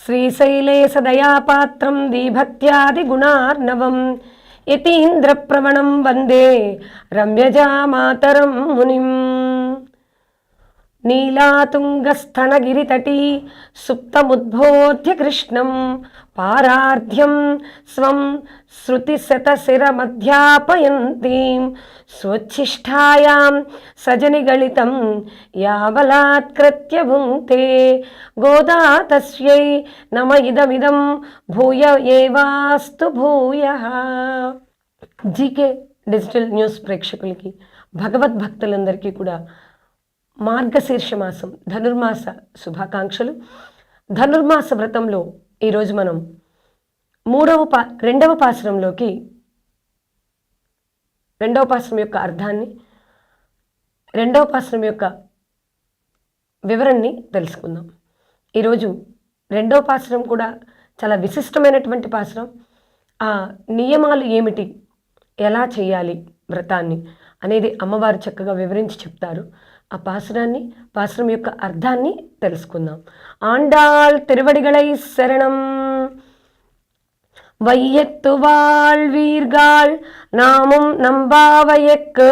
శ్రీశైలే సదయాపాత్రం దీభక్త్యాదిగుణార్ణవం యతీంద్రప్రవణం వందే రమ్యజామాతరం మునిం. నీలాతుంగస్థనగిరితటీ సుప్తముద్బోధ్య కృష్ణం పారార్ధ్యం స్వం శృతిశతశిరమధ్యాపయంతీం స్వచ్ఛిష్టాయాం సజనిగళితం యాబలాత్కృత్య భుంక్తే గోదా తస్యై నమ ఇదమిదం భూయ ఏవాస్తు భూయః. జీకే డిజిటల్ న్యూస్ ప్రేక్షకులకి భగవద్భక్తులందరికీ కూడా మార్గశీర్ష మాసం ధనుర్మాస శుభాకాంక్షలు. ధనుర్మాస వ్రతంలో ఈరోజు మనం రెండవ పాసురం యొక్క అర్థాన్ని, రెండవ పాసురం యొక్క వివరణని తెలుసుకుందాం. ఈరోజు రెండవ పాసురం కూడా చాలా విశిష్టమైనటువంటి పాసురం. ఆ నియమాలు ఏమిటి, ఎలా చేయాలి వ్రతాన్ని అనేది అమ్మవారు చక్కగా వివరించి చెప్తారు. ఆ పాసురం యొక్క అర్థాన్ని తెలుసుకుందాం. ఆండాళ్ తిరువడిగళై శరణం. வையத்து வாழ்வீர்கள் நாமும் நம்பாவையக்கு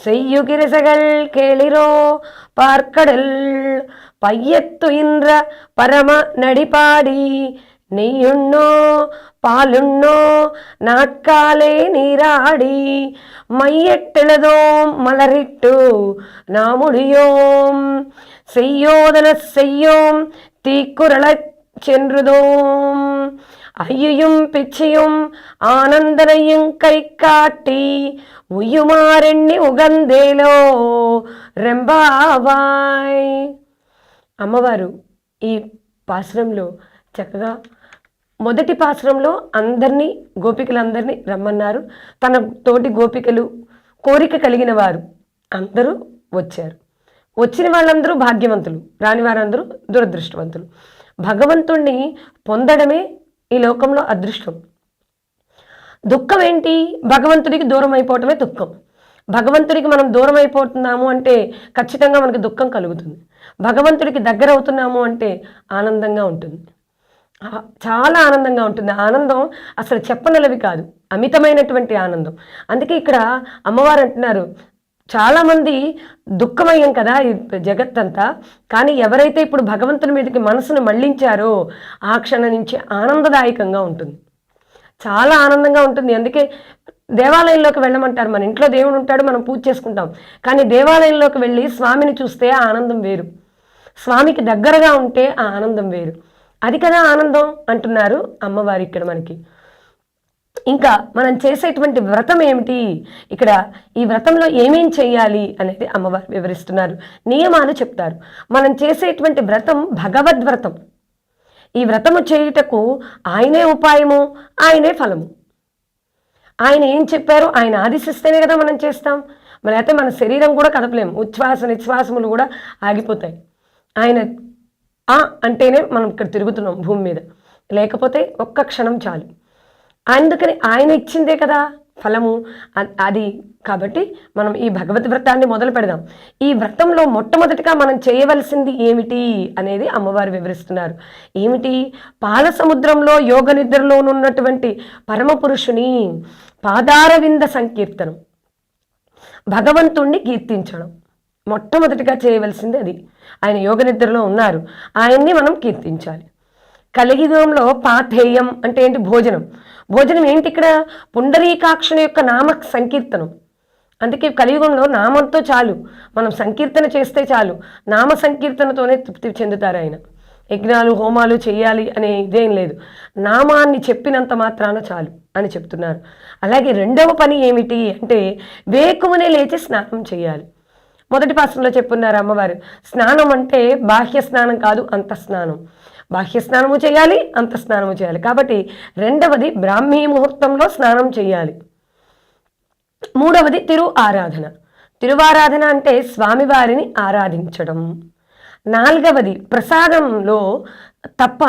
செய்யுகிரசகள் கேளிரோ பார்க்கடல் பையத்து இன்ற பரம நடிபாடி நெய்யுண்ணோ பாலுண்ணோ நாட்காலே நீராடி மையட்டெழுதோம் மலரிட்டு நாமுடியோம் செய்யோதன செய்யோம் தீக்குறளச் சென்றுதோம் ஐயும் பிச்சையும் ஆனந்தனையும் கை காட்டி ఉయ్యుమారెన్ని ఉగందేలో రెంబావాయ్. అమ్మవారు ఈ పాసురంలో చక్కగా మొదటి పాసురంలో అందరినీ గోపికలందరినీ రమ్మన్నారు. తన తోటి గోపికలు కోరిక కలిగిన వారు అందరూ వచ్చారు. వచ్చిన వాళ్ళందరూ భాగ్యవంతులు, రాని వారందరూ దురదృష్టవంతులు. భగవంతుణ్ణి పొందడమే ఈ లోకంలో అదృష్టం. దుఃఖం ఏంటి? భగవంతుడికి దూరం అయిపోవటమే దుఃఖం. భగవంతుడికి మనం దూరం అయిపోతున్నాము అంటే ఖచ్చితంగా మనకి దుఃఖం కలుగుతుంది. భగవంతుడికి దగ్గర అవుతున్నాము అంటే ఆనందంగా ఉంటుంది, చాలా ఆనందంగా ఉంటుంది. ఆనందం అసలు చెప్పనలవి కాదు, అమితమైనటువంటి ఆనందం. అందుకే ఇక్కడ అమ్మవారు అంటున్నారు, చాలామంది దుఃఖమయ్యాం కదా ఈ జగత్తంతా, కానీ ఎవరైతే ఇప్పుడు భగవంతుని మీదకి మనసును మళ్ళించారో ఆ క్షణం నుంచి ఆనందదాయకంగా ఉంటుంది, చాలా ఆనందంగా ఉంటుంది. అందుకే దేవాలయంలోకి వెళ్ళమంటారు. మన ఇంట్లో దేవుడు ఉంటాడు, మనం పూజ చేసుకుంటాం, కానీ దేవాలయంలోకి వెళ్ళి స్వామిని చూస్తే ఆ ఆనందం వేరు, స్వామికి దగ్గరగా ఉంటే ఆ ఆనందం వేరు. అది కదా ఆనందం అంటున్నారు అమ్మవారు ఇక్కడ మనకి. ఇంకా మనం చేసేటువంటి వ్రతం ఏమిటి, ఇక్కడ ఈ వ్రతంలో ఏమేం చేయాలి అనేది అమ్మవారు వివరిస్తున్నారు, నియమాలు చెప్తారు. మనం చేసేటువంటి వ్రతం భగవద్వ్రతం. ఈ వ్రతము చేయుటకు ఆయనే ఉపాయము, ఆయనే ఫలము. ఆయన ఏం చెప్పారో ఆయన ఆదేశిస్తేనే కదా మనం చేస్తాం. మరి అయితే మన శరీరం కూడా కదపలేము, ఉచ్ఛ్వాస నిశ్వాసములు కూడా ఆగిపోతాయి. ఆయన అంటేనే మనం ఇక్కడ తిరుగుతున్నాం భూమి మీద, లేకపోతే ఒక్క క్షణం చాలు. అందుకని ఆయన ఇచ్చిందే కదా ఫలము అది. కాబట్టి మనం ఈ భగవద్ వ్రతాన్ని మొదలు పెడదాం. ఈ వ్రతంలో మొట్టమొదటిగా మనం చేయవలసింది ఏమిటి అనేది అమ్మవారు వివరిస్తున్నారు. ఏమిటి? పాల సముద్రంలో యోగ నిద్రలో ఉన్నటువంటి పరమపురుషుని పాదారవింద సంకీర్తనం, భగవంతుణ్ణి కీర్తించడం. మొట్టమొదటిగా చేయవలసింది అది. ఆయన యోగ నిద్రలో ఉన్నారు, ఆయన్ని మనం కీర్తించాలి. కలియుగంలో పాథేయం అంటే ఏంటి? భోజనం. భోజనం ఏంటి ఇక్కడ? పుండరీకాక్షుని యొక్క నామ సంకీర్తనం. అందుకే కలియుగంలో నామంతో చాలు, మనం సంకీర్తన చేస్తే చాలు. నామ సంకీర్తనతోనే తృప్తి చెందుతారు ఆయన. యజ్ఞాలు హోమాలు చేయాలి అనే ఇదేం లేదు, నామాన్ని చెప్పినంత మాత్రాన చాలు అని చెప్తున్నారు. అలాగే రెండవ పని ఏమిటి అంటే వేకువనే లేచి స్నానం చేయాలి. మొదటి పాసురంలో చెప్పున్నారు అమ్మవారు, స్నానం అంటే బాహ్య స్నానం కాదు, అంతఃస్నానం. బాహ్య స్నానము చేయాలి, అంతఃస్నానము చేయాలి. కాబట్టి రెండవది బ్రాహ్మీ ముహూర్తంలో స్నానం చేయాలి. మూడవది తిరుఆరాధన. తిరువారాధన అంటే స్వామివారిని ఆరాధించడం. నాలుగవది ప్రసాదంలో తప్ప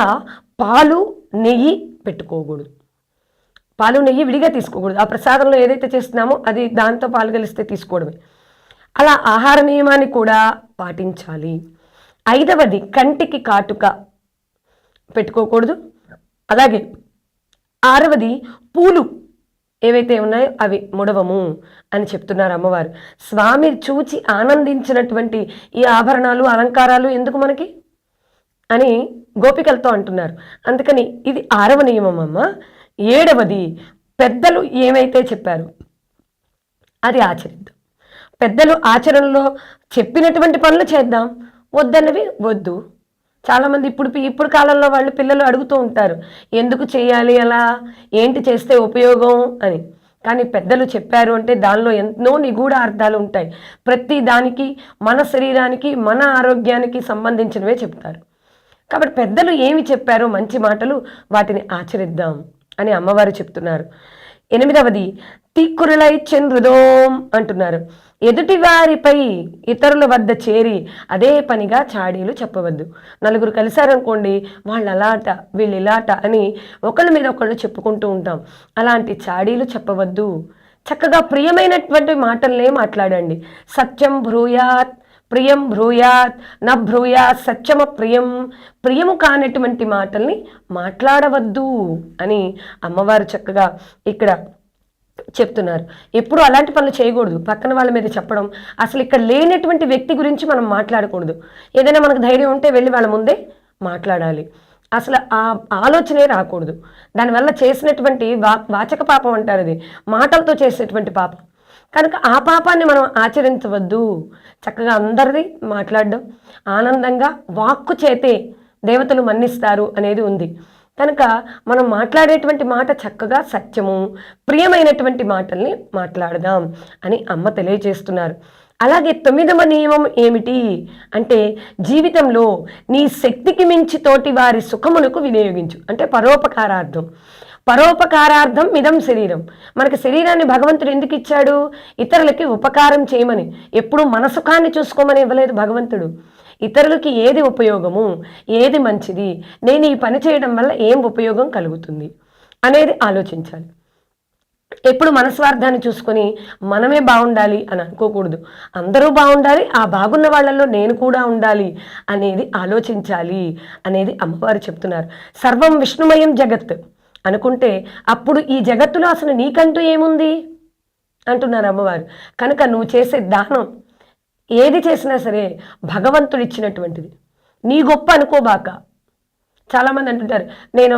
పాలు నెయ్యి పెట్టుకోకూడదు, పాలు నెయ్యి విడిగా తీసుకోకూడదు. ఆ ప్రసాదంలో ఏదైతే చేస్తున్నామో అది దాంతో పాలు కలిస్తే తీసుకోవడమే. అలా ఆహార నియమాన్ని కూడా పాటించాలి. ఐదవది కంటికి కాటుక పెట్టుకోకూడదు. అలాగే 6వది పూలు ఏవైతే ఉన్నాయో అవి ముడవము అని చెప్తున్నారు అమ్మవారు. స్వామి చూచి ఆనందించినటువంటి ఈ ఆభరణాలు అలంకారాలు ఎందుకు మనకి అని గోపికలతో అంటున్నారు. అందుకని ఇది 6వ నియమం అమ్మ. 7వది పెద్దలు ఏమైతే చెప్పారు అది ఆచరిద్దాం. పెద్దలు ఆచరణలో చెప్పినటువంటి పనులు చేద్దాం, వద్దన్నవి వద్దు. చాలామంది ఇప్పుడు కాలంలో వాళ్ళు పిల్లలు అడుగుతూ ఉంటారు, ఎందుకు చేయాలి అలా, ఏంటి చేస్తే ఉపయోగం అని. కానీ పెద్దలు చెప్పారు అంటే దానిలో ఎన్నో నిగూఢ అర్థాలు ఉంటాయి. ప్రతి దానికి మన శరీరానికి మన ఆరోగ్యానికి సంబంధించినవే చెప్తారు. కాబట్టి పెద్దలు ఏమి చెప్పారో మంచి మాటలు వాటిని ఆచరిద్దాం అని అమ్మవారు చెప్తున్నారు. 8వది తీక్కురులై చెన్రుదోం అంటున్నారు. ఎదుటి వారిపై ఇతరుల వద్ద చేరి అదే పనిగా చాడీలు చెప్పవద్దు. నలుగురు కలిశారనుకోండి, వాళ్ళు అలాట వీళ్ళు ఇలాట అని ఒకళ్ళ మీద ఒకళ్ళు చెప్పుకుంటూ ఉంటాం. అలాంటి చాడీలు చెప్పవద్దు. చక్కగా ప్రియమైనటువంటి మాటలనే మాట్లాడండి. సత్యం బ్రూయాత్, ప్రియం బ్రూయాత్, న బ్రూయాత్ సత్యమ ప్రియం. ప్రియము కానటువంటి మాటల్ని మాట్లాడవద్దు అని అమ్మవారు చక్కగా ఇక్కడ చెప్తున్నారు. ఎప్పుడు అలాంటి పనులు చేయకూడదు. పక్కన వాళ్ళ మీద చెప్పడం, అసలు ఇక్కడ లేనటువంటి వ్యక్తి గురించి మనం మాట్లాడకూడదు. ఏదైనా మనకు ధైర్యం ఉంటే వెళ్ళి వాళ్ళ ముందే మాట్లాడాలి. అసలు ఆ ఆలోచనే రాకూడదు. దానివల్ల చేసినటువంటి వాచక పాపం అంటారు, అది మాటలతో చేసేటువంటి పాపం. కనుక ఆ పాపాన్ని మనం ఆచరించవద్దు. చక్కగా అందరిది మాట్లాడడం, ఆనందంగా వాక్కు చేతే దేవతలు మన్నిస్తారు అనేది ఉంది. కనుక మనం మాట్లాడేటువంటి మాట చక్కగా సత్యము, ప్రియమైనటువంటి మాటల్ని మాట్లాడదాం అని అమ్మ తెలియజేస్తున్నారు. అలాగే 9వ నియమం ఏమిటి అంటే, జీవితంలో నీ శక్తికి మించి తోటి వారి సుఖములకు వినియోగించు. అంటే పరోపకారార్థం. పరోపకారార్థం మిదం శరీరం. మనకి శరీరాన్ని భగవంతుడు ఎందుకు ఇచ్చాడు? ఇతరులకి ఉపకారం చేయమని. ఎప్పుడు మన సుఖాన్ని చూసుకోమని ఇవ్వలేదు భగవంతుడు. ఇతరులకి ఏది ఉపయోగము, ఏది మంచిది, నేను ఈ పని చేయడం వల్ల ఏం ఉపయోగం కలుగుతుంది అనేది ఆలోచించాలి. ఎప్పుడు మన స్వార్థాన్ని చూసుకొని మనమే బాగుండాలి అని అనుకోకూడదు. అందరూ బాగుండాలి, ఆ బాగున్న వాళ్ళల్లో నేను కూడా ఉండాలి అనేది ఆలోచించాలి అనేది అమ్మవారు చెప్తున్నారు. సర్వం విష్ణుమయం జగత్ అనుకుంటే అప్పుడు ఈ జగత్తులో అసలు నీకంటూ ఏముంది అంటున్నారు అమ్మవారు. కనుక నువ్వు చేసే దానం ఏది చేసినా సరే భగవంతుడు ఇచ్చినటువంటిది, నీ గొప్ప అనుకోబాక. చాలామంది అంటుంటారు, నేను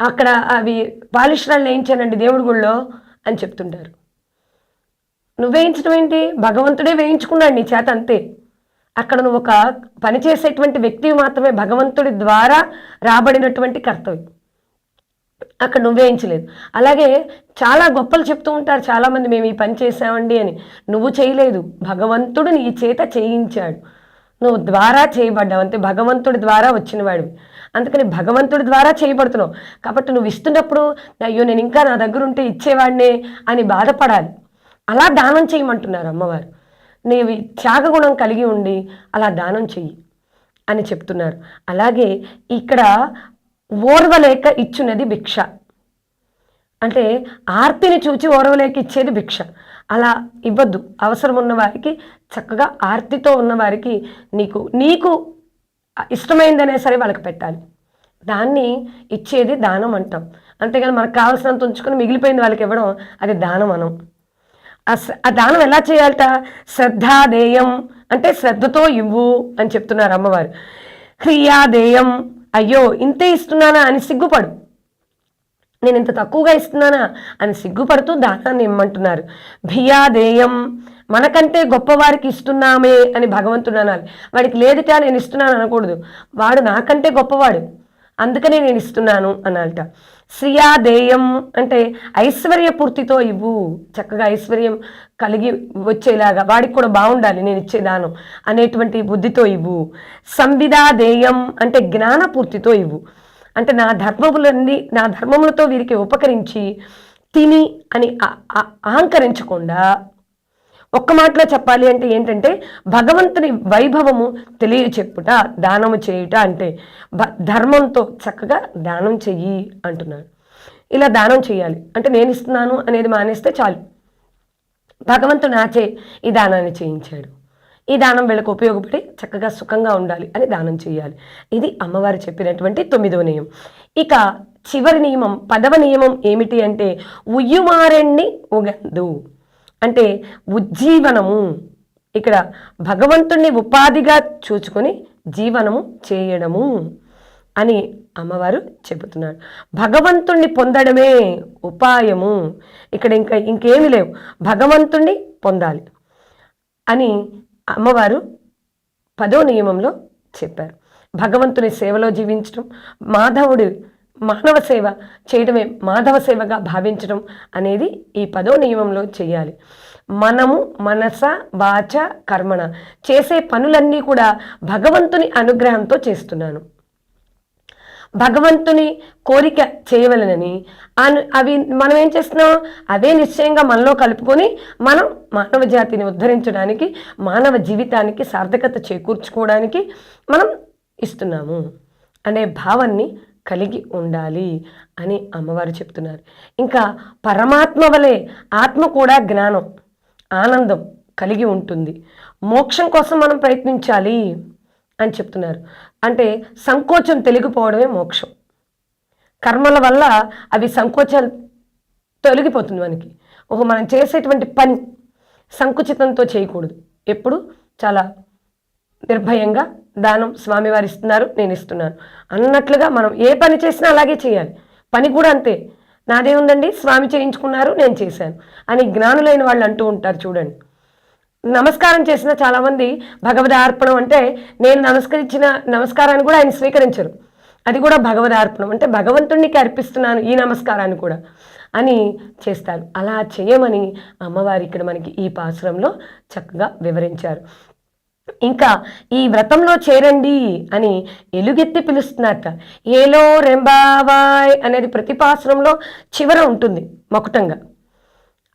అక్కడ అవి పాలిష్రాలు వేయించానండి దేవుడి గుళ్ళో అని చెప్తుంటారు. నువ్వు వేయించడం ఏంటి? భగవంతుడే వేయించుకున్నాడు నీ చేత, అంతే. అక్కడ నువ్వు ఒక పని చేసేటువంటి వ్యక్తి మాత్రమే, భగవంతుడి ద్వారా రాబడినటువంటి కర్తవ్యం. అక్కడ నువ్వు వేయించలేదు. అలాగే చాలా గొప్పలు చెప్తూ ఉంటారు చాలామంది, మేము ఈ పని చేసామండి అని. నువ్వు చేయలేదు, భగవంతుడు నీ చేత చేయించాడు, నువ్వు ద్వారా చేయబడ్డావు, అంతే. భగవంతుడి ద్వారా వచ్చిన వాడివి. అందుకని భగవంతుడి ద్వారా చేయబడుతున్నావు. కాబట్టి నువ్వు ఇస్తున్నప్పుడు అయ్యో నేను ఇంకా నా దగ్గర ఉంటే ఇచ్చేవాడినే అని బాధపడాలి. అలా దానం చేయమంటున్నారు అమ్మవారు. నీవు త్యాగగుణం కలిగి ఉండి అలా దానం చెయ్యి అని చెప్తున్నారు. అలాగే ఇక్కడ ఓర్వలేక ఇచ్చున్నది భిక్ష. అంటే ఆర్తిని చూచి ఓర్వలేక ఇచ్చేది భిక్ష. అలా ఇవ్వద్దు. అవసరం ఉన్న వారికి చక్కగా ఆర్తితో ఉన్నవారికి నీకు ఇష్టమైందనే సరే వాళ్ళకి పెట్టాలి. దాన్ని ఇచ్చేది దానం అంటాం. అంతేగాని మనకు కావాల్సినంత ఉంచుకొని మిగిలిపోయింది వాళ్ళకి ఇవ్వడం అది దానం అనం. ఆ దానం ఎలా చేయాలట? శ్రద్ధాదేయం అంటే శ్రద్ధతో ఇవ్వు అని చెప్తున్నారు అమ్మవారు. క్రియాదేయం, అయ్యో ఇంతే ఇస్తున్నానా అని సిగ్గుపడు, నేను ఇంత తక్కువగా ఇస్తున్నానా అని సిగ్గుపడుతూ దానాన్ని ఇమ్మంటున్నారు. భియాదేయం, మనకంటే గొప్పవారికి ఇస్తున్నామే అని భగవంతుడు అనాలి. వాడికి లేదుటా నేను ఇస్తున్నాను అనకూడదు. వాడు నాకంటే గొప్పవాడు, అందుకనే నేను ఇస్తున్నాను అనాలట. శ్రియాదేయం అంటే ఐశ్వర్య పూర్తితో ఇవ్వు. చక్కగా ఐశ్వర్యం కలిగి వచ్చేలాగా వాడికి కూడా బాగుండాలి నేను ఇచ్చే దానం అనేటువంటి బుద్ధితో ఇవ్వు. సంవిదాదేయం అంటే జ్ఞానపూర్తితో ఇవ్వు. అంటే నా ధర్మములతో వీరికి ఉపకరించి తిని అని అహంకరించకుండా, ఒక్క మాటలో చెప్పాలి అంటే ఏంటంటే భగవంతుని వైభవము తెలియచెప్పుట దానము చేయుట అంటే ధర్మంతో చక్కగా దానం చెయ్యి అంటున్నారు. ఇలా దానం చేయాలి అంటే నేను ఇస్తున్నాను అనేది మానేస్తే చాలు. భగవంతుడు నాచే ఈ దానాన్ని చేయించాడు, ఈ దానం వీళ్ళకు ఉపయోగపడి చక్కగా సుఖంగా ఉండాలి అని దానం చేయాలి. ఇది అమ్మవారు చెప్పినటువంటి 9వ నియమం. ఇక చివరి నియమం 10వ నియమం ఏమిటి అంటే ఉయ్యుమారెణ్ణి ఉగందు, అంటే ఉజ్జీవనము. ఇక్కడ భగవంతుణ్ణి ఉపాధిగా చూచుకొని జీవనము చేయడము అని అమ్మవారు చెబుతున్నారు. భగవంతుణ్ణి పొందడమే ఉపాయము. ఇక్కడ ఇంకేమీ లేవు, భగవంతుణ్ణి పొందాలి అని అమ్మవారు 10వ నియమంలో చెప్పారు. భగవంతుని సేవలో జీవించడం, మానవ సేవ చేయడమే మాధవ సేవగా భావించడం అనేది ఈ 10వ నియమంలో చేయాలి. మనము మనస వాచ కర్మణ చేసే పనులన్నీ కూడా భగవంతుని అనుగ్రహంతో చేస్తున్నాను, భగవంతుని కోరిక చేయవలనని అవి మనం ఏం చేస్తున్నాం, అవే నిశ్చయంగా మనలో కలుపుకొని మనం మానవ జాతిని ఉద్ధరించడానికి, మానవ జీవితానికి సార్థకత చేకూర్చుకోవడానికి మనం ఇస్తున్నాము అనే భావాన్ని కలిగి ఉండాలి అని అమ్మవారు చెప్తున్నారు. ఇంకా పరమాత్మ వలె ఆత్మ కూడా జ్ఞానం, ఆనందం కలిగి ఉంటుంది. మోక్షం కోసం మనం ప్రయత్నించాలి అని చెప్తున్నారు. అంటే సంకోచం తొలగిపోవడమే మోక్షం. కర్మల వల్ల అవి సంకోచాలు తొలగిపోతుంది మనకి. మనం చేసేటువంటి పని సంకుచితంతో చేయకూడదు. ఎప్పుడు చాలా నిర్భయంగా దానం స్వామివారు ఇస్తున్నారు, నేను ఇస్తున్నాను అన్నట్లుగా మనం ఏ పని చేసినా అలాగే చేయాలి. పని కూడా అంతే, నాదే ఉందండి, స్వామి చేయించుకున్నారు, నేను చేశాను అని జ్ఞానులైన వాళ్ళు అంటూ ఉంటారు. చూడండి, నమస్కారం చేసిన చాలామంది భగవదార్పణం అంటే నేను నమస్కరించిన నమస్కారాన్ని కూడా ఆయన స్వీకరించరు. అది కూడా భగవదార్పణం అంటే భగవంతునికి అర్పిస్తున్నాను ఈ నమస్కారాన్ని కూడా అని చేస్తారు. అలా చేయమని అమ్మవారు ఇక్కడ మనకి ఈ పాసురంలో చక్కగా వివరించారు. ఇంకా ఈ వ్రతంలో చేరండి అని ఎలుగెత్తి పిలుస్తున్నారట. ఏలో రెంబావాయ్ అనేది ప్రతి పాసురంలో చివర ఉంటుంది మకుటంగా.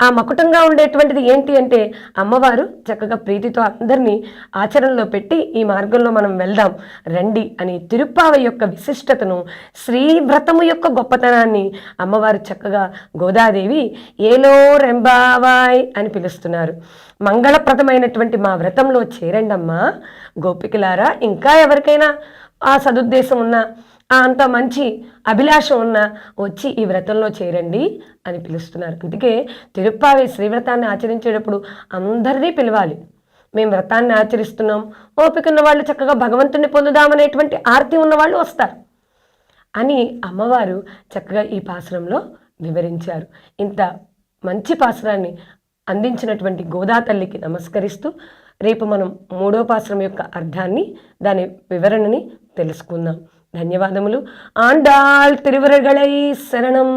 ఆ మకుటంగా ఉండేటువంటిది ఏంటి అంటే అమ్మవారు చక్కగా ప్రీతితో అందరినీ ఆచరణలో పెట్టి ఈ మార్గంలో మనం వెళ్దాం రండి అని తిరుప్పావ యొక్క విశిష్టతను, శ్రీ వ్రతము యొక్క గొప్పతనాన్ని అమ్మవారు చక్కగా గోదాదేవి ఏలో రెంబావాయ్ అని పిలుస్తున్నారు. మంగళప్రదమైనటువంటి మా వ్రతంలో చేరండమ్మా గోపికలారా, ఇంకా ఎవరికైనా ఆ సదుద్దేశం ఉన్నా, అంత మంచి అభిలాషం ఉన్నా వచ్చి ఈ వ్రతంలో చేరండి అని పిలుస్తున్నారు. అందుకే తిరుప్పావి శ్రీవ్రతాన్ని ఆచరించేటప్పుడు అందరినీ పిలవాలి. మేము వ్రతాన్ని ఆచరిస్తున్నాం, ఓపిక ఉన్న వాళ్ళు చక్కగా భగవంతుని పొందుదామనేటువంటి ఆర్తి ఉన్నవాళ్ళు వస్తారు అని అమ్మవారు చక్కగా ఈ పాసురంలో వివరించారు. ఇంత మంచి పాసురాన్ని అందించినటువంటి గోదా తల్లికి నమస్కరిస్తూ రేపు మనం 3వ పాసురం యొక్క అర్థాన్ని, దాని వివరణని తెలుసుకుందాం. ధన్యవాదములు. ఆండాళ్ తిరువరగళై శరణం.